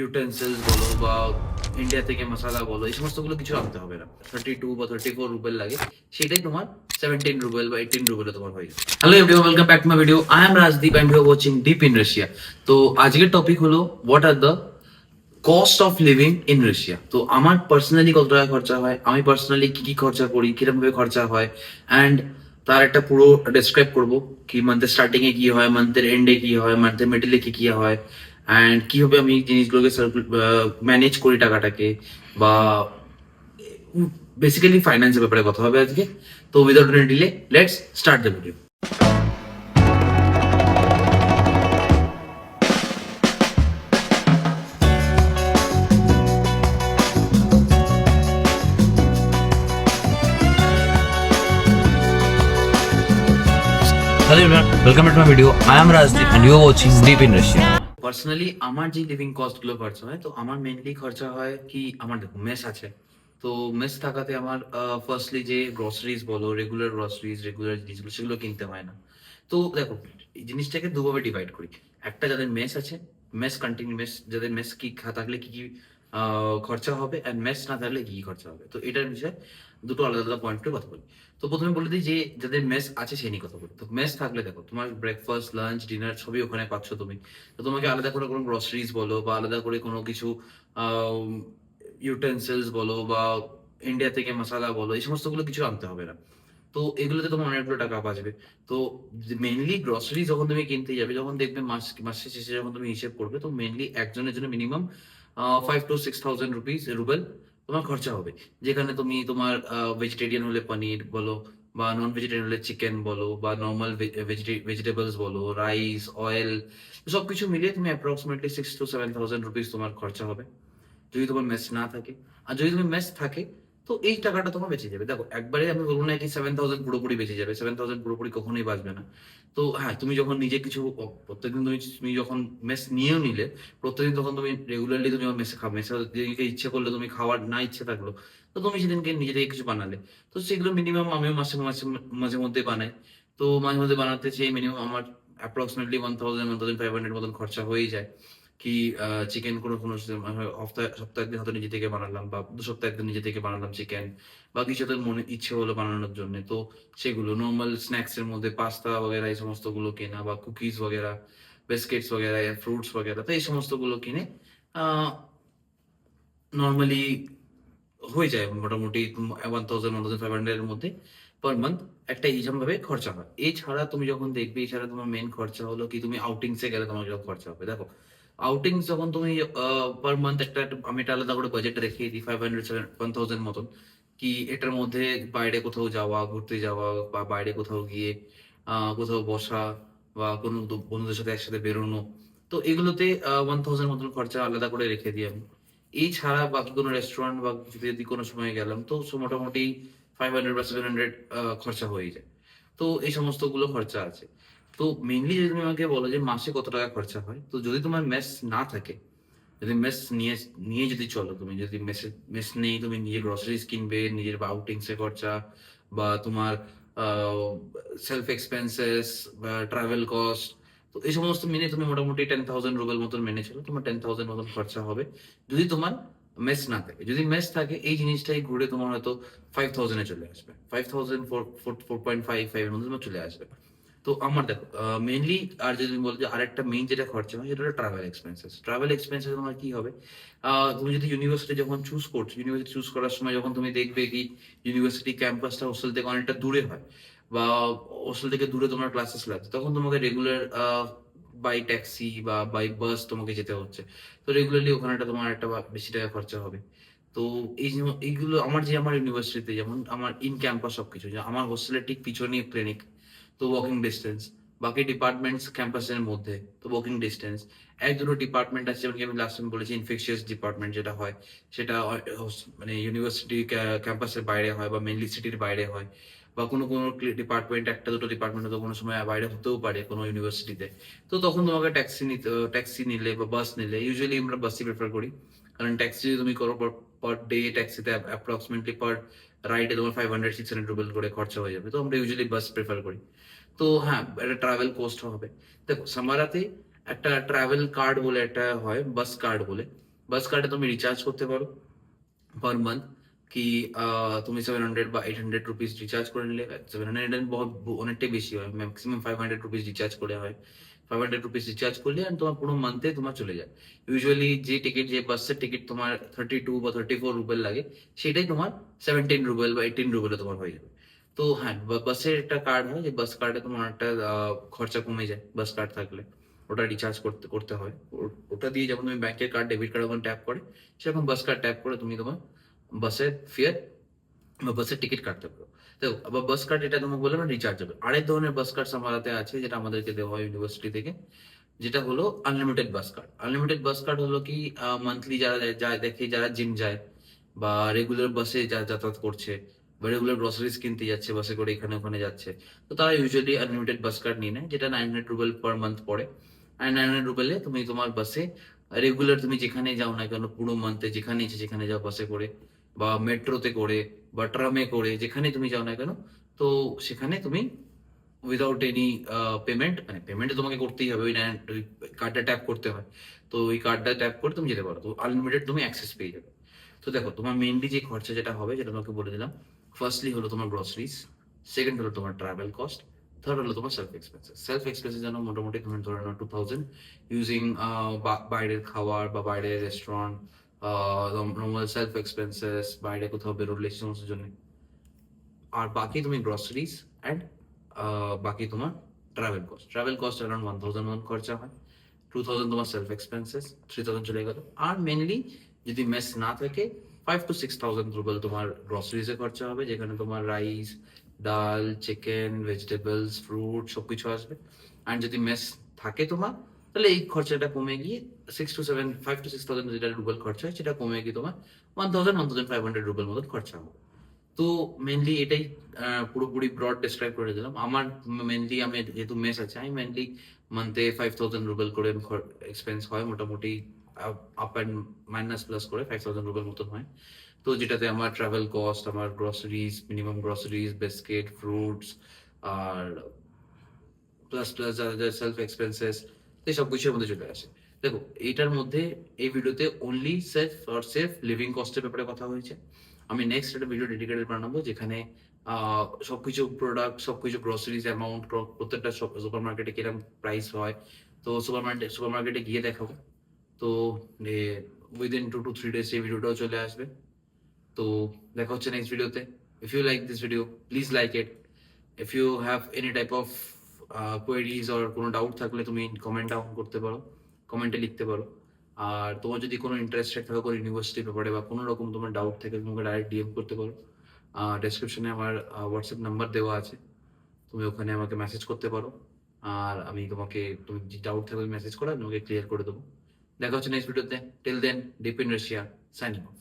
Utensils বলো বা India থেকে মশালা বলো, এই সমস্তগুলো কিছু আনতে হবে না। 32 বা 34 রুবেল লাগে, সেটাই তোমার 17 রুবেল বা 18 রুবেলে তোমার হয়ে যাবে। Hello everyone, welcome back to my video. I am Rajdeep and you are watching deep in Russia. তো আজকের টপিক হলো what are the cost of living in Russia. তো আমার পার্সোনালি কত টাকা খরচা হয়, আমি পার্সোনালি কি কি খরচা করি, কিরকম ভাবে খরচা হয়, অ্যান্ড তার একটা পুরো ডেসক্রাইব করবো। কি মান্থের স্টার্টিং এ কি হয়, মান্থের এন্ডে কি হয়, মান্থের মিডলে কি কি হয়, অ্যান্ড কিভাবে আমি জিনিসগুলোকে ম্যানেজ করি টাকাটাকে, বা বেসিক্যালি ফাইন্যান্সের ব্যাপারে কথা হবে আজকে। তো without any delay let's start the video. Hello everyone, welcome back to my video. I am Rajdeep and you are watching Deep in Russia. Personally আমার যে লিভিং কস্ট গুলো খরচা হয়, তো আমার মেইনলি খরচা হয় কি, আমার দেখো মেস আছে। তো মেস থাকাতে আমার ফার্স্টলি যে গ্রসারিজ বলো, রেগুলার জিনিসগুলো সেগুলো কিনতে হয় না। তো দেখো, এই জিনিসটাকে দুভাবে ডিভাইড করি। একটা যাদের মেস আছে, মেস যাদের মেস কি থাকলে কি কি খরচা হবে, এন্ড মেস না থাকলে কি কি খরচা হবে। তো এটার বিষয়ে দুটো আলাদা আলাদা পয়েন্টে কথা বলি। তো প্রথমে বলে দিই যে যাদের মেস আছে সেই নিয়ে কথা বলি। তো মেস থাকলে দেখো, তোমার ব্রেকফাস্ট, লাঞ্চ, ডিনার সবই ওখানে পাচ্ছ তুমি। তো তোমাকে আলাদা করে কোনো গ্রসারিজ বলো বা আলাদা করে কোনো কিছু ইউটেন্সিলস বলো বা ইন্ডিয়া থেকে মশালা বলো, এই সমস্তগুলো কিছু আনতে হবে না। তো এগুলোতে তোমার অনেকগুলো টাকা বাঁচবে। তো মেইনলি গ্রসারি যখন তুমি কিনতে যাবে, যখন দেখবে মাসের শেষে যখন তুমি হিসেব করবে, তো মেইনলি একজনের জন্য মিনিমাম 5 to 6 thousand রুবেল তোমার খরচা হবে। যেখানে তুমি তোমার ভেজিটেরিয়ান হলে পনির বলো, বা নন ভেজিটেরিয়ান হলে চিকেন বলো, বা নর্মাল ভেজিটেবলস বলো, রাইস, অয়েল, সবকিছু মিলিয়ে তুমি অ্যাপ্রক্সিমেটলি 6 to 7 thousand তোমার খরচা হবে, যদি তোমার মেস না থাকে। আর যদি তুমি মেস থাকে, তো এই টাকাটা তোমার বেঁচে যাবে। দেখো, একবারে আমি বলবো না কি 7 thousand পুরোপুরি বেঁচে যাবে, 7 thousand পুরোপুরি কখনোই বাঁচবে না। তো হ্যাঁ, তুমি যখন নিজে কিছু প্রত্যেকদিন তুমি যখন মেস নিয়েও নিলে, প্রত্যেকদিন তখন তুমি রেগুলারলি তুমি মেসে খাবে, মেসে যেদিনকে ইচ্ছে করলে তুমি খাওয়ার না ইচ্ছে থাকলো, তো তুমি সেদিনকে নিজে থেকে কিছু বানালে। তো সেগুলো মিনিমাম আমিও মাসে মাসে মাঝে মধ্যে বানাই। তো মাঝে মধ্যে বানাতে সেই মিনিমাম আমার অ্যাপ্রক্সিমেটলি 1,000 1,500 মতন খরচা হয়ে যায়। কি চিকেন কোনো কোনো সপ্তাহে একদিন হয়তো নিজে থেকে বানালাম, বা 2 সপ্তাহে একদিন নিজে থেকে বানালাম চিকেন, বা কিছু তো মনে ইচ্ছে হলো বানানোর জন্য। তো সেগুলো নর্মাল স্ন্যাক্স এর মধ্যে পাস্তা বগেরা এই সমস্ত গুলো কেনা, বা কুকিজ বগেরা, বিস্কিটস বগেরা, ফ্রুটস বগেরা, তো এই সমস্ত গুলো কিনে নর্মালি হয়ে যায় মোটামুটি 1,000 1,500 এর মধ্যে পার মান্থ একটা এইরকম ভাবে খরচা হয়। এছাড়া তুমি যখন দেখবে, এছাড়া তোমার মেন খরচা হলো কি, তুমি আউটিংস এ গেলে তোমার কিরকম খরচা হবে। দেখো, আউটিংস যখন তুমি পার মান্থ আমি একটা আলাদা করে বাজেট রেখে দিই, 500 1,000 মতন। কি এটার মধ্যে বাইরে কোথাও যাওয়া, ঘুরতে যাওয়া, বা বাইরে কোথাও গিয়ে কোথাও বসা, বা কোনো বন্ধুদের সাথে একসাথে বেরোনো, তো এগুলোতে 1,000 মতন খরচা আলাদা করে রেখে দিই আমি। এছাড়া বাকি কোনো রেস্টুরেন্ট বা যদি কোনো সময় গেলাম, তো মোটামুটি 500 বা 700 খরচা হয়ে যায়। তো এই সমস্ত গুলো খরচা আছে। তো মেইনলি যদি তুমি আমাকে বলো যে মাসে কত টাকা খরচা হয়, তো যদি তোমার মেস না থাকে, যদি মেস নিয়ে নিয়ে যদি চলো, তুমি যদি মেস নেই, তুমি নিজে গ্রসারিজ কিনবে, নিজের আউটিংস এর খরচা, বা তোমার সেলফ এক্সপেন্সেস বা ট্রাভেল কস্ট, তো এই সমস্ত মিলে তুমি মোটামুটি 10,000 রুবেল মতন মেনে চলো, তোমার 10,000 মতন খরচা হবে। যদি তোমার মেস না থাকে, যদি মেস থাকে, এই জিনিসটাই ঘুরে তোমার হয়তো 5,000 চলে আসবে, 5,000 4.55 এর মধ্যে তোমার চলে আসবে। তো আমার দেখো মেইনলি, আর যদি তুমি বলো যে আরেকটা মেইন যেটা খরচা হয়, সেটা হলো ট্রাভেল এক্সপেন্সেস তোমার কি হবে। তুমি যদি ইউনিভার্সিটি যখন চুজ করছো, ইউনিভার্সিটি চুজ করার সময় যখন তুমি দেখবে কি ইউনিভার্সিটি ক্যাম্পাসটা হোস্টেল থেকে অনেকটা দূরে হয়, বা হোস্টেল থেকে দূরে তোমার ক্লাসেস লাগছে, তখন তোমাকে রেগুলার বাই ট্যাক্সি বা বাই বাস তোমাকে যেতে হচ্ছে। তো রেগুলারলি ওখানে তোমার একটা বেশি টাকা খরচা হবে। তো এইগুলো আমার ইউনিভার্সিটিতে যেমন আমার ইন ক্যাম্পাস সবকিছু, যে আমার হোস্টেলের ঠিক পিছনেই ক্লিনিক, তো ওয়াকিং ডিস্টেন্স। বাকি ডিপার্টমেন্টস ক্যাম্পাসের মধ্যে, তো ওয়াকিং ডিস্টেন্স। এক দুটো ডিপার্টমেন্ট আছে, যেমন কি আমি লাস্ট টাইম বলেছি, ইনফেকশিয়াস ডিপার্টমেন্ট যেটা হয়, সেটা মানে ইউনিভার্সিটি ক্যাম্পাসের বাইরে হয়, বা মেনলি সিটির বাইরে হয়। বা কোনো কোনো ডিপার্টমেন্ট, একটা দুটো ডিপার্টমেন্ট তো কোনো সময় বাইরে হতেও পারে কোনো ইউনিভার্সিটিতে। তো তখন তোমাকে ট্যাক্সি নিলে বা বাস নিলে, ইউজুয়ালি আমরা বাসই প্রেফার করি। কারণ ট্যাক্সি যদি তুমি করো, পার ডে ট্যাক্সিতে অ্যাপ্রক্সিমেটলি পার রাইডে তোমার 500 600 রুবেল করে খরচা হয়ে যাবে। তো আমরা ইউজুয়ালি বাস প্রেফার করি। তো হ্যাঁ, একটা ট্রাভেল কোস্ট হবে। দেখো, সামারাতে একটা ট্রাভেল কার্ড বলে একটা হয়, বাস কার্ড বলে। বাস কার্ডে তুমি রিচার্জ করতে পারো पर मंथ কি তুমি 700 বা 800 রুপিস রিচার্জ করে নিলে। 700 অনেকটাই বেশি হয়, ম্যাক্সিমাম 500 রুপিস রিচার্জ করে হয়। 500 রুপিস রিচার্জ করলে and তোমার পুরো মান্থে তোমার চলে যায়। ইউজুয়ালি যে টিকিট, যে বাসের টিকিট তোমার 32 বা 34 রুবেল লাগে, সেটাই তোমার 17 রুবেল বা 18 রুবেলে তোমার হয়ে যাবে। তো হ্যাঁ, বাসের একটা কার্ড হয়, যে বাস কার্ডে তোমার একটা খরচা কমে যায় বাস কার্ড থাকলে। ওটা রিচার্জ করতে করতে হয়। ওটা দিয়ে যখন তুমি ব্যাংকের কার্ড, ডেবিট কার্ড যখন ট্যাপ করে, সেরকম বাস কার্ড ট্যাপ করে তুমি তোমার বাসের ফেয়ার বা বাসের টিকিট কাটতে পারো। তো আবার বাস কার্ড, এটা তোমাকে বললাম রিচার্জেবল। আরেক ধরনের বাস কার্ড আমার হাতে আছে, যেটা আমাদেরকে দেওয়া হয় ইউনিভার্সিটি থেকে, যেটা হলো আনলিমিটেড বাস কার্ড। আনলিমিটেড বাস কার্ড হলো কি, মান্থলি যারা যায় দেখে, যারা জিম যায় বা রেগুলার বাসে যাতায়াত করছে বা রেগুলার গ্রসারিজ কিনতে যাচ্ছে বাসে করে, এখানে ওখানে যাচ্ছে, তো তারা ইউজুয়ালি আনলিমিটেড বাস কার্ড নিয়ে নেয়, যেটা 900 রুবেল পার মান্থ পড়ে। আর 900 রুবেলে তুমি তোমার বাসে রেগুলার তুমি যেখানে যাও না কেন, পুরো মান্থে যেখানে ইচ্ছে যেখানে যাও বাসে করে বা মেট্রোতে করে বা ট্রামে করে, যেখানে তুমি যাও না কেন, তো সেখানে তুমি উইদাউট এনি পেমেন্ট, মানে পেমেন্ট তোমাকে করতেই হবে, ওই কার্ডটা ট্যাপ করতে হয়। তো ওই কার্ডটা ট্যাপ করে তুমি যেতে পারো, তো আনলিমিটেড তুমি অ্যাক্সেস পেয়ে যাবে। তো দেখো, তোমার মেইনলি যে খরচা যেটা হবে, যেটা তোমাকে বলে দিলাম, ফার্স্টলি হলো তোমার গ্রসারিজ, সেকেন্ড হলো তোমার ট্রাভেল কস্ট, থার্ড হলো তোমার সেলফ এক্সপেন্সেস। সেলফ এক্সপেন্সেস যেন মোটামুটি তুমি ধরে নাও 2000, ইউজিং বাইরের খাবার বা বাইরের রেস্টুরেন্ট, নর্মাল সেলফ এক্সপেন্সেস, বাইরে কোথাও বেরোলে সে সমস্ত জন্য। আর বাকি তুমি গ্রসারিজ অ্যান্ড বাকি তোমার ট্রাভেল কস্ট অ্যারাউন্ড 1001 খরচা হয়। 2000 তোমার সেলফ এক্সপেন্সেস, 3000 চলে গেল। আর মেনলি যদি মেস না থাকে, 5 to 6,000 রুবেল তোমার গ্রসারিজে খরচা হবে, যেখানে তোমার রাইস, ডাল, চিকেন, ভেজিটেবলস, ফ্রুট সবকিছু আসবে। আর যদি মেস থাকে তোমার, তাহলে এই খরচাটা কমে গিয়ে 5 to 6,000 যেটা রুবেল খরচা হয়, সেটা কমে গিয়ে তোমার 1,500 রুবেল মতন খরচা হবে। তো মেনলি এটাই পুরোপুরি ব্রড ডিসক্রাইব করে দিলাম। আমার মেনলি, আমি যেহেতু মেস আছে, আমি মেনলি মান্থে 5,000 রুবেল করে এক্সপেন্স হয় মোটামুটি, আপ অ্যান্ড মাইনাস প্লাস করে 5,000 রুবেল মতন হয়। তো যেটাতে আমার ট্রাভেল কস্ট, আমার groceries, minimum groceries, biscuit, fruits, আর প্লাস প্লাস যা যা সেলফ এক্সপেন্সেস, এই সব কিছুর মধ্যে চলে আসে। দেখো, এইটার মধ্যে এই ভিডিওতে অনলি সেলফ লিভিং কস্টের ব্যাপারে কথা হয়েছে। আমি নেক্সট একটা ভিডিও ডেডিকেটেড বানাবো, যেখানে সবকিছু প্রোডাক্ট, সবকিছু গ্রসারিজ অ্যামাউন্ট, প্রত্যেকটা সুপার মার্কেটে কিরকম প্রাইস হয়, তো সুপার মার্কেটে গিয়ে দেখাবো। তো উইদিন 2 to 3 days এই ভিডিওটাও চলে আসবে। তো দেখা হচ্ছে নেক্সট ভিডিওতে। If you like this video, please like it. If you have any type of queries or কোনো ডাউট থাকলে, তুমি কমেন্ট ডাউন করতে পারো, কমেন্টে লিখতে পারো। আর তোমার যদি কোনো ইন্টারেস্টেড থাকো কোনো ইউনিভার্সিটির ব্যাপারে বা কোনো রকম তোমার ডাউট থাকে, তোমাকে ডাইরেক্ট ডিএম করতে পারো। ডেসক্রিপশনে আমার হোয়াটসঅ্যাপ নাম্বার দেওয়া আছে, তুমি ওখানে আমাকে মেসেজ করতে পারো। আর আমি তোমাকে, তুমি যে ডাউট থাকলে মেসেজ করো, আমি তোমাকে ক্লিয়ার করে দেবো। দেখা হচ্ছে নেক্সট ভিডিওতে। Till then, deep in Russia, signing of.